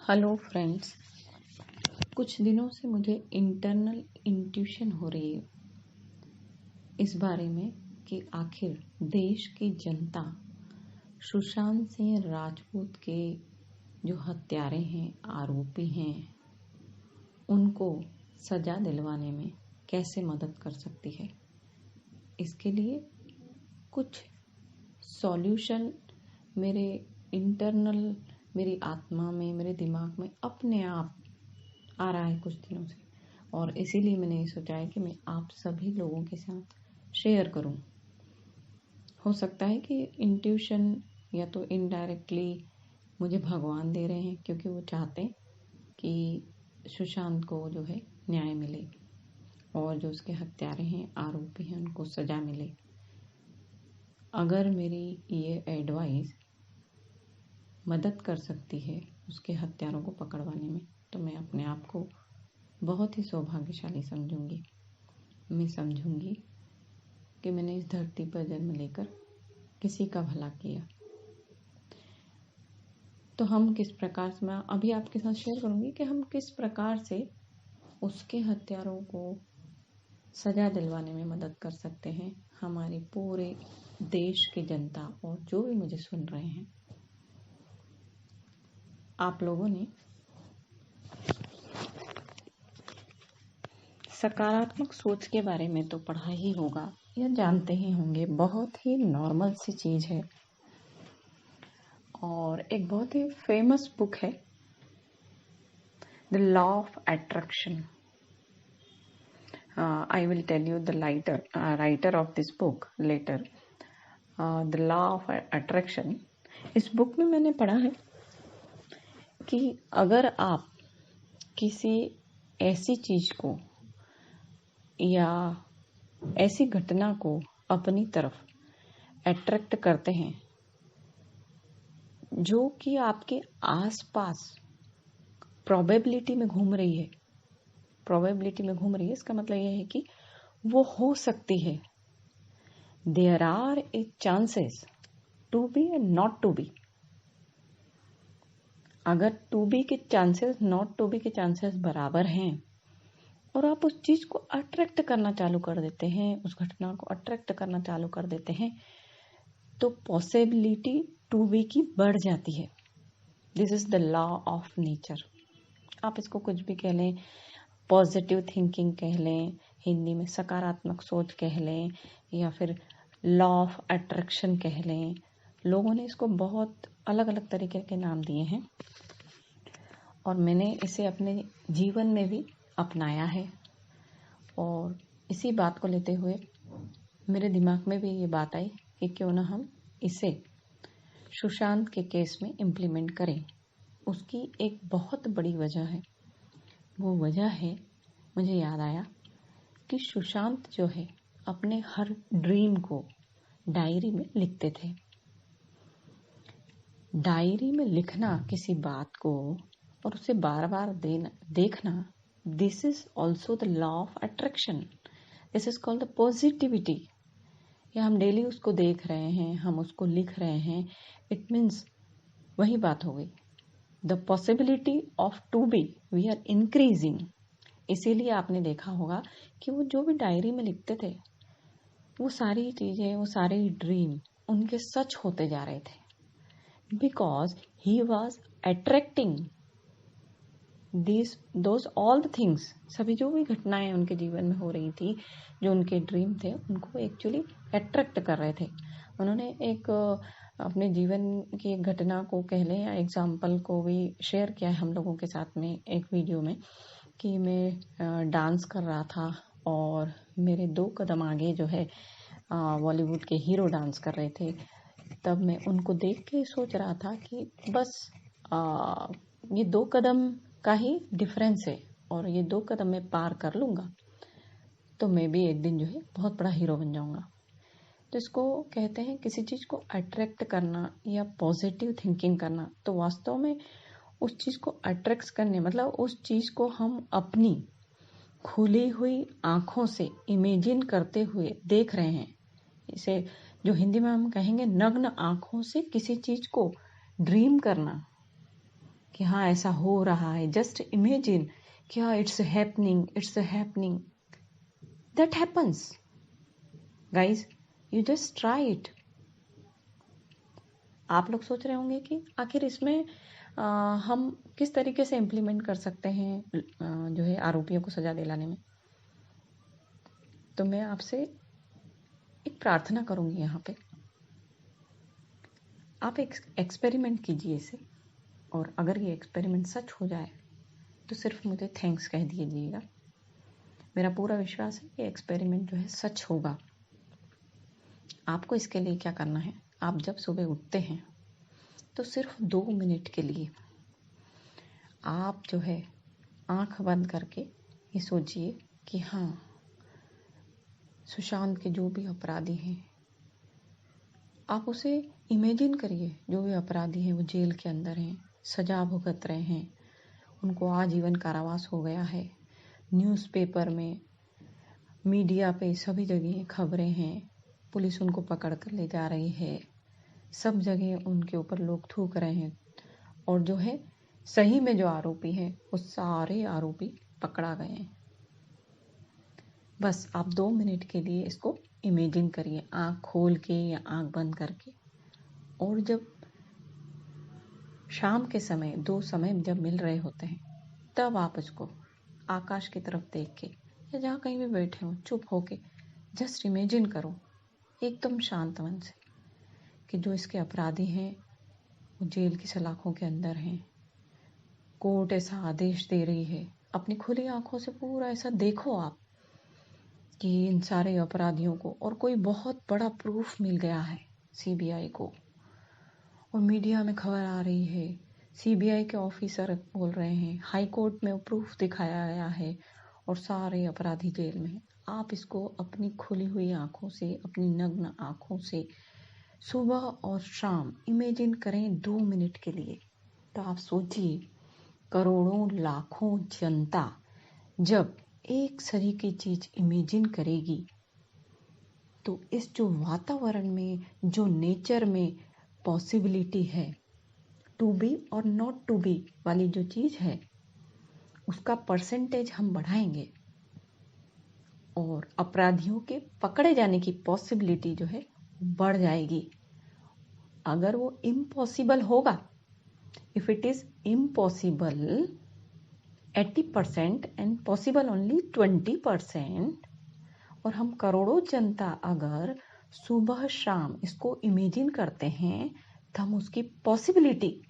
Hello friends. कुछ दिनों से मुझे इंटरनल इंट्यूशन हो रही है इस बारे में कि आखिर देश की जनता सुशांत सिंह राजपूत के जो हत्यारे हैं, आरोपी हैं, उनको सजा दिलवाने में कैसे मदद कर सकती है। इसके लिए कुछ सॉल्यूशन मेरे इंटरनल, मेरी आत्मा में, मेरे दिमाग में अपने आप आ रहा है कुछ दिनों से, और इसीलिए मैंने ये सोचा है कि मैं आप सभी लोगों के साथ शेयर करूं। हो सकता है कि इंट्यूशन या तो इनडायरेक्टली मुझे भगवान दे रहे हैं, क्योंकि वो चाहते हैं कि सुशांत को जो है न्याय मिले और जो उसके हत्यारे हैं, आरोपी हैं, उनको सजा मिले। अगर मेरी ये एडवाइस मदद कर सकती है उसके हत्यारों को पकड़वाने में, तो मैं अपने आप को बहुत ही सौभाग्यशाली समझूंगी। मैं समझूंगी कि मैंने इस धरती पर जन्म लेकर किसी का भला किया। तो हम किस प्रकार से, मैं अभी आपके साथ शेयर करूंगी कि हम किस प्रकार से उसके हत्यारों को सजा दिलवाने में मदद कर सकते हैं, हमारे पूरे देश की जनता और जो भी मुझे सुन रहे हैं। आप लोगों ने सकारात्मक सोच के बारे में तो पढ़ा ही होगा या जानते ही होंगे, बहुत ही नॉर्मल सी चीज है और एक बहुत ही फेमस बुक है, the law of attraction. I will tell you the writer of this book later. The law of attraction. इस बुक में मैंने पढ़ा है कि अगर आप किसी ऐसी चीज को या ऐसी घटना को अपनी तरफ अट्रैक्ट करते हैं जो कि आपके आसपास प्रोबेबिलिटी में घूम रही है, इसका मतलब यह है कि वो हो सकती है। There are a chances to be and not to be. अगर टू बी के चांसेस नॉट टू बी के चांसेस बराबर हैं और आप उस चीज को अट्रैक्ट करना चालू कर देते हैं, उस घटना को अट्रैक्ट करना चालू कर देते हैं, तो पॉसिबिलिटी टू बी की बढ़ जाती है। This is the law of nature. आप इसको कुछ भी कह लें, पॉजिटिव थिंकिंग कह लें, हिंदी में सकारात्मक सोच कह लें, या फिर लॉ ऑफ अट्रैक्शन कह लें। लोगों ने इसको बहुत अलग अलग तरीके के नाम दिए हैं और मैंने इसे अपने जीवन में भी अपनाया है। और इसी बात को लेते हुए मेरे दिमाग में भी ये बात आई कि क्यों ना हम इसे सुशांत के केस में इम्प्लीमेंट करें। उसकी एक बहुत बड़ी वजह है। वो वजह है, मुझे याद आया कि सुशांत जो है अपने हर ड्रीम को डायरी में लिखते थे। डायरी में लिखना किसी बात को और उसे बार बार देखना, this is also the law of attraction. This is called the positivity. या हम डेली उसको देख रहे हैं, हम उसको लिख रहे हैं, इट मीन्स वही बात हो गई, the possibility of to be we are increasing. इसीलिए आपने देखा होगा कि वो जो भी डायरी में लिखते थे, वो सारी चीजें, वो सारे ड्रीम उनके सच होते जा रहे थे, because he was attracting those all the things. सभी जो भी घटनाएं उनके जीवन में हो रही थी, जो उनके ड्रीम थे, उनको एक्चुअली अट्रैक्ट कर रहे थे। उन्होंने एक अपने जीवन की एक घटना को कह लें या एग्जाम्पल को भी शेयर किया है हम लोगों के साथ में एक वीडियो में, कि मैं डांस कर रहा था और मेरे 2 कदम आगे जो है बॉलीवुड के हीरो डांस कर रहे थे। तब मैं उनको देख के सोच रहा था कि बस ये 2 कदम का ही डिफरेंस है और ये 2 कदम मैं पार कर लूंगा तो मैं भी एक दिन जो है बहुत बड़ा हीरो बन जाऊंगा। तो इसको कहते हैं किसी चीज को अट्रैक्ट करना या पॉजिटिव थिंकिंग करना। तो वास्तव में उस चीज को अट्रैक्ट करने मतलब उस चीज को हम अपनी खुली हुई आंखों से इमेजिन करते हुए देख रहे हैं। इसे जो हिंदी में हम कहेंगे नग्न आंखों से किसी चीज को ड्रीम करना, कि हाँ ऐसा हो रहा है, जस्ट इमेजिन कि हाँ it's happening, that happens guys, you just try it. आप लोग सोच रहे होंगे कि आखिर इसमें हम किस तरीके से इम्प्लीमेंट कर सकते हैं जो है आरोपियों को सजा दिलाने में। तो मैं आपसे एक प्रार्थना करूंगी यहाँ पे, आप एक एक्सपेरिमेंट कीजिए इसे, और अगर ये एक्सपेरिमेंट सच हो जाए तो सिर्फ मुझे थैंक्स कह दीजिएगा। मेरा पूरा विश्वास है कि एक्सपेरिमेंट जो है सच होगा। आपको इसके लिए क्या करना है, आप जब सुबह उठते हैं तो सिर्फ 2 मिनट के लिए आप जो है आंख बंद करके ये सोचिए कि हाँ सुशांत के जो भी अपराधी हैं, आप उसे इमेजिन करिए, जो भी अपराधी हैं वो जेल के अंदर हैं, सजा भुगत रहे हैं, उनको आजीवन कारावास हो गया है। न्यूज़पेपर में, मीडिया पे सभी जगह खबरें हैं, पुलिस उनको पकड़ कर ले जा रही है, सब जगह उनके ऊपर लोग थूक रहे हैं, और जो है सही में जो आरोपी हैं वो सारे आरोपी पकड़ा गए हैं। बस आप 2 मिनट के लिए इसको इमेजिन करिए, आंख खोल के या आंख बंद करके। और जब शाम के समय 2 समय जब मिल रहे होते हैं, तब आप इसको आकाश की तरफ देख के या जहाँ कहीं भी बैठे हो चुप होके जस्ट इमेजिन करो एकदम शांत मन से कि जो इसके अपराधी हैं वो जेल की सलाखों के अंदर हैं। कोर्ट ऐसा आदेश दे रही है, अपनी खुली आंखों से पूरा ऐसा देखो आप कि इन सारे अपराधियों को, और कोई बहुत बड़ा प्रूफ मिल गया है सीबीआई को, और मीडिया में खबर आ रही है, सीबीआई के ऑफिसर बोल रहे हैं, हाई कोर्ट में प्रूफ दिखाया गया है, और सारे अपराधी जेल में हैं। आप इसको अपनी खुली हुई आंखों से, अपनी नग्न आंखों से सुबह और शाम इमेजिन करें 2 मिनट के लिए। तो आप सोचिए करोड़ों लाखों जनता जब एक सरी की चीज इमेजिन करेगी तो इस जो वातावरण में, जो नेचर में पॉसिबिलिटी है टू बी और नॉट टू बी वाली जो चीज है, उसका परसेंटेज हम बढ़ाएंगे और अपराधियों के पकड़े जाने की पॉसिबिलिटी जो है बढ़ जाएगी। अगर वो इम्पॉसिबल होगा, if it is impossible 80% and possible only 20%, और हम करोड़ों जनता अगर सुबह शाम इसको इमेजिन करते हैं तो हम उसकी पॉसिबिलिटी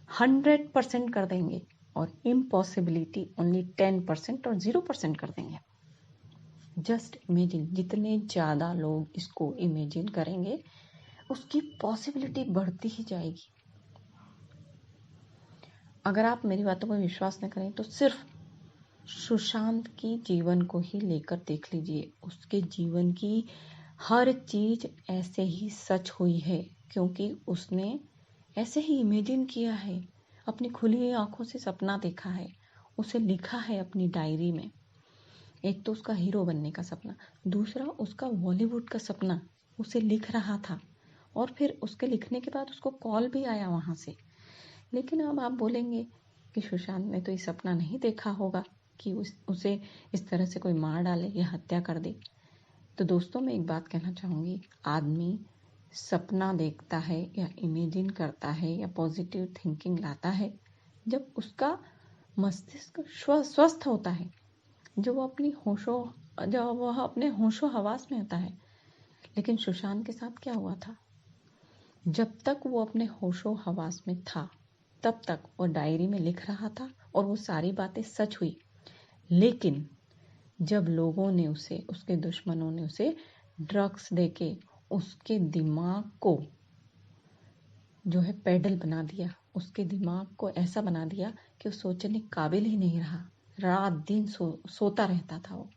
100% कर देंगे और इम्पॉसिबिलिटी ओनली 10% और 0% कर देंगे। जस्ट इमेजिन, जितने ज़्यादा लोग इसको इमेजिन करेंगे उसकी पॉसिबिलिटी बढ़ती ही जाएगी। अगर आप मेरी बातों पर विश्वास न करें तो सिर्फ सुशांत की जीवन को ही लेकर देख लीजिए। उसके जीवन की हर चीज ऐसे ही सच हुई है क्योंकि उसने ऐसे ही इमेजिन किया है, अपनी खुली आंखों से सपना देखा है, उसे लिखा है अपनी डायरी में। एक तो उसका हीरो बनने का सपना, दूसरा उसका बॉलीवुड का सपना उसे लिख रहा था, और फिर उसके लिखने के बाद उसको कॉल भी आया वहां से। लेकिन अब आप बोलेंगे कि सुशांत ने तो ये सपना नहीं देखा होगा कि उसे इस तरह से कोई मार डाले या हत्या कर दे। तो दोस्तों मैं एक बात कहना चाहूँगी, आदमी सपना देखता है या इमेजिन करता है या पॉजिटिव थिंकिंग लाता है जब उसका मस्तिष्क स्वस्थ होता है, जब वह अपने होशो हवास में होता है। लेकिन सुशांत के साथ क्या हुआ था, जब तक वो अपने होशो हवास में था तब तक वो डायरी में लिख रहा था और वो सारी बातें सच हुई। लेकिन जब लोगों ने उसे, उसके दुश्मनों ने उसे ड्रग्स देके उसके दिमाग को जो है पैडल बना दिया, उसके दिमाग को ऐसा बना दिया कि वो सोचने काबिल ही नहीं रहा, रात दिन सोता रहता था वो।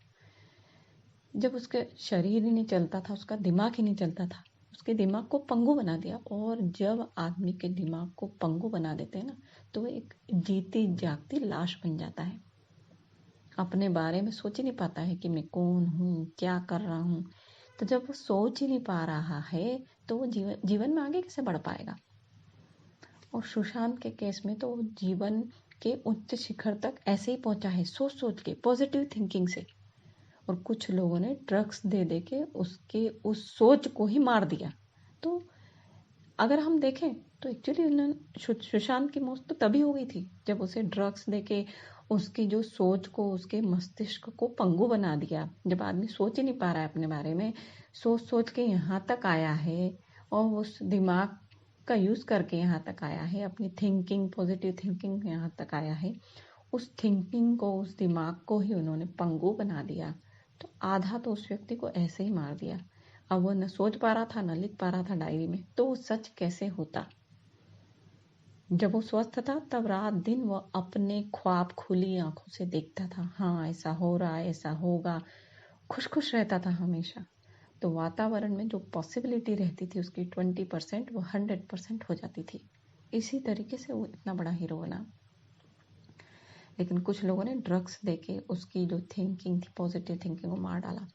जब उसके शरीर ही नहीं चलता था, उसका दिमाग ही नहीं चलता था, उसके दिमाग को पंगु बना दिया। और जब आदमी के दिमाग को पंगु बना देते हैं ना, तो वो एक जीती जागती लाश बन जाता है। अपने बारे में सोच ही नहीं पाता है कि मैं कौन हूँ, क्या कर रहा हूँ। तो जब वो सोच ही नहीं पा रहा है तो वो जीवन में आगे कैसे बढ़ पाएगा। और सुशांत के केस में तो वो जीवन के उच्च शिखर तक ऐसे ही पहुंचा है, सोच सोच के, पॉजिटिव थिंकिंग से। और कुछ लोगों ने ड्रग्स दे दे के उसके उस सोच को ही मार दिया। तो अगर हम देखें तो एक्चुअली सुशांत की मौत तो तभी हो गई थी जब उसे ड्रग्स देके उसकी जो सोच को, उसके मस्तिष्क को पंगु बना दिया। जब आदमी सोच ही नहीं पा रहा है अपने बारे में, सोच सोच के यहाँ तक आया है और उस दिमाग का यूज करके यहाँ तक आया है, अपनी थिंकिंग, पॉजिटिव थिंकिंग यहाँ तक आया है, उस थिंकिंग को, उस दिमाग को ही उन्होंने पंगु बना दिया। तो आधा तो उस व्यक्ति को ऐसे ही मार दिया। अब वो न सोच पा रहा था, न लिख पा रहा था डायरी में, तो वो सच कैसे होता? जब वो स्वस्थ था तब रात दिन वो अपने ख्वाब खुली आंखों से देखता था, हाँ ऐसा हो रहा है, ऐसा होगा, खुश खुश रहता था हमेशा। तो वातावरण में जो पॉसिबिलिटी रहती थी उसकी 20% वो 100% हो जाती थी। इसी तरीके से वो इतना बड़ा हीरो बना। लेकिन कुछ लोगों ने ड्रग्स देके उसकी जो थिंकिंग थी, पॉजिटिव थिंकिंग को मार डाला।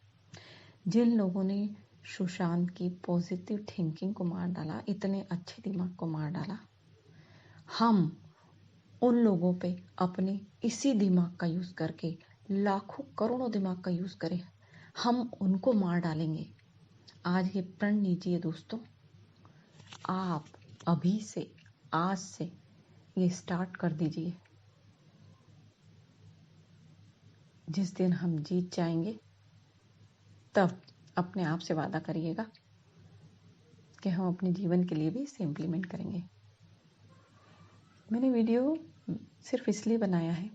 जिन लोगों ने सुशांत की पॉजिटिव थिंकिंग को मार डाला, इतने अच्छे दिमाग को मार डाला, हम उन लोगों पे अपने इसी दिमाग का यूज करके, लाखों करोड़ों दिमाग का यूज करें, हम उनको मार डालेंगे। आज ये प्रण लीजिए दोस्तों, आप अभी से, आज से ये स्टार्ट कर दीजिए। जिस दिन हम जीत जाएंगे तब अपने आप से वादा करिएगा कि हम अपने जीवन के लिए भी इसे इम्प्लीमेंट करेंगे। मैंने वीडियो सिर्फ इसलिए बनाया है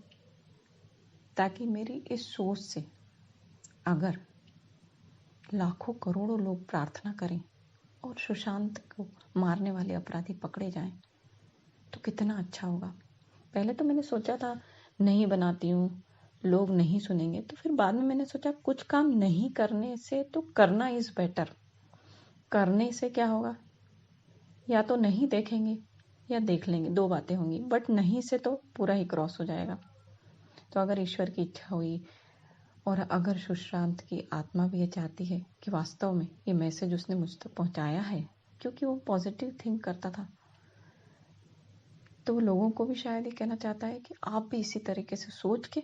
ताकि मेरी इस सोच से अगर लाखों करोड़ों लोग प्रार्थना करें और सुशांत को मारने वाले अपराधी पकड़े जाएं तो कितना अच्छा होगा। पहले तो मैंने सोचा था नहीं बनाती हूँ, लोग नहीं सुनेंगे, तो फिर बाद में मैंने सोचा कुछ काम नहीं करने से तो करना इज बेटर। करने से क्या होगा, या तो नहीं देखेंगे या देख लेंगे, दो बातें होंगी, बट नहीं से तो पूरा ही क्रॉस हो जाएगा। तो अगर ईश्वर की इच्छा हुई और अगर सुशांत की आत्मा भी ये चाहती है कि वास्तव में ये मैसेज उसने मुझ तक पहुंचाया है क्योंकि वो पॉजिटिव थिंक करता था, तो वो लोगों को भी शायद ये कहना चाहता है कि आप भी इसी तरीके से सोच के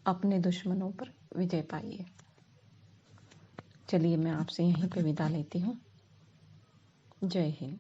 अपने दुश्मनों पर विजय पाइए। चलिए मैं आपसे यहीं पे विदा लेती हूँ। जय हिंद।